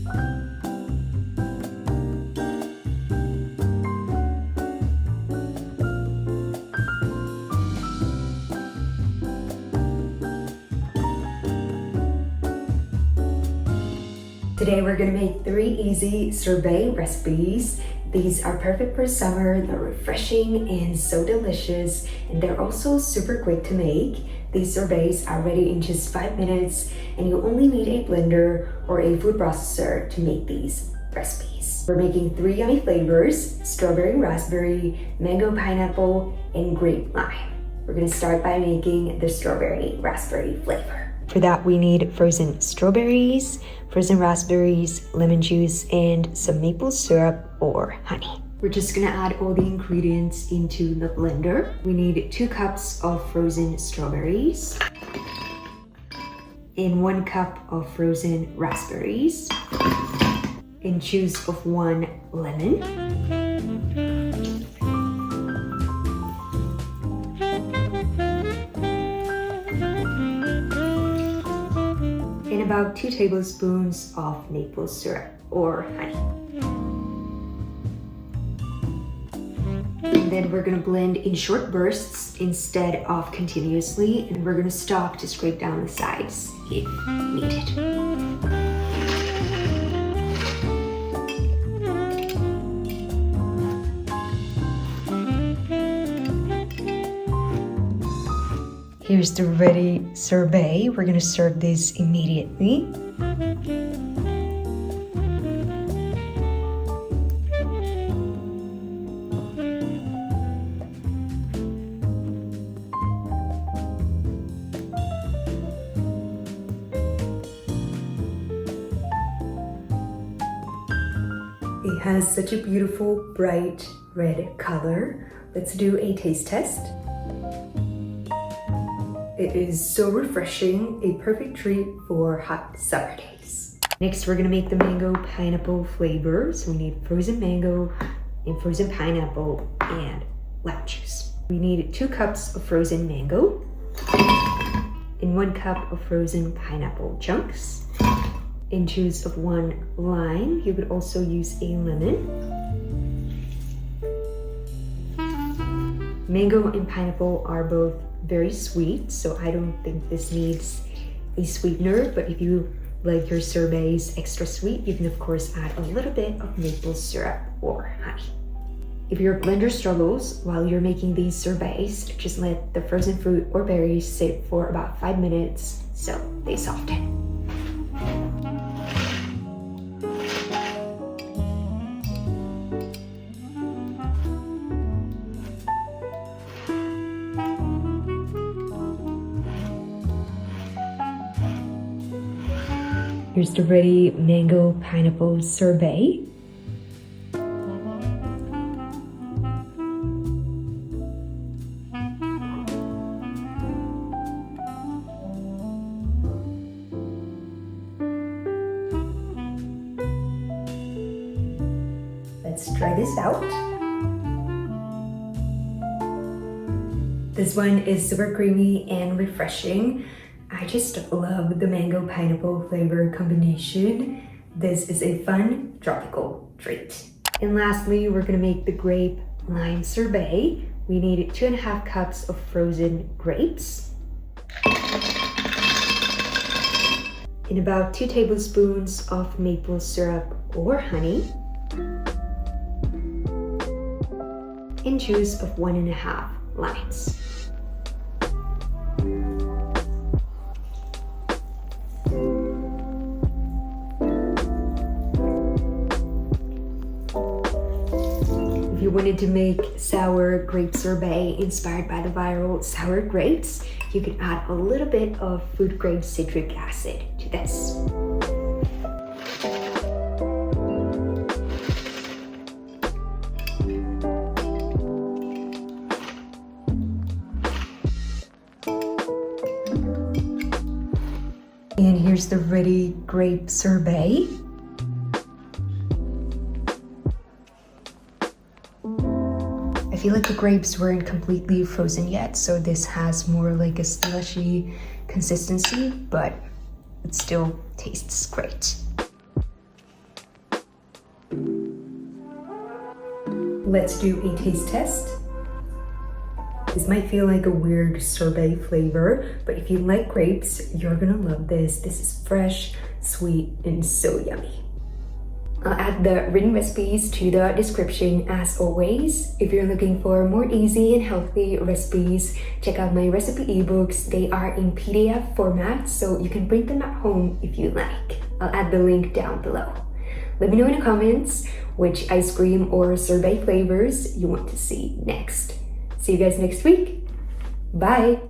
Today we're gonna make 3 easy sorbet recipes. These are perfect for summer, they're refreshing and so delicious, and they're also super quick to make. These sorbets are ready in just 5 minutes, and you only need a blender or a food processor to make these recipes. We're making 3 yummy flavors: strawberry raspberry, mango pineapple, and grape lime. We're gonna start by making the strawberry raspberry flavor. For that, we need frozen strawberries, frozen raspberries, lemon juice, and some maple syrup or honey. We're just gonna add all the ingredients into the blender. We need 2 cups of frozen strawberries and 1 cup of frozen raspberries and juice of 1 lemon. And about 2 tablespoons of maple syrup or honey. And then we're gonna blend in short bursts instead of continuously, and we're gonna stop to scrape down the sides if needed. Here's the ready sorbet. We're gonna serve this immediately. It has such a beautiful, bright red color. Let's do a taste test. It is so refreshing, a perfect treat for hot summer days. Next, we're gonna make the mango pineapple flavor. So we need frozen mango and frozen pineapple and lime juice. We need 2 cups of frozen mango and 1 cup of frozen pineapple chunks and juice of 1 lime. You could also use a lemon. Mango and pineapple are both very sweet, so I don't think this needs a sweetener, but if you like your sorbets extra sweet, you can of course add a little bit of maple syrup or honey. If your blender struggles while you're making these sorbets, just let the frozen fruit or berries sit for about 5 minutes so they soften. Here's the ready mango pineapple sorbet. Let's try this out. This one is super creamy and refreshing. I just love the mango pineapple flavor combination. This is a fun tropical treat. And lastly, we're gonna make the grape-lime sorbet. We need 2.5 cups of frozen grapes and about 2 tablespoons of maple syrup or honey and juice of 1.5 limes. If you wanted to make sour grape sorbet inspired by the viral sour grapes, you can add a little bit of food grade citric acid to this. And here's the ready grape sorbet. I feel like the grapes weren't completely frozen yet, so this has more like a slushy consistency, but it still tastes great. let's do a taste test. This might feel like a weird sorbet flavor, but if you like grapes, you're gonna love this. This is fresh, sweet, and so yummy. I'll add the written recipes to the description as always. If you're looking for more easy and healthy recipes, check out my recipe ebooks. They are in PDF format, so you can print them at home if you like. I'll add the link down below. Let me know in the comments which ice cream or sorbet flavors you want to see next. See you guys next week. Bye!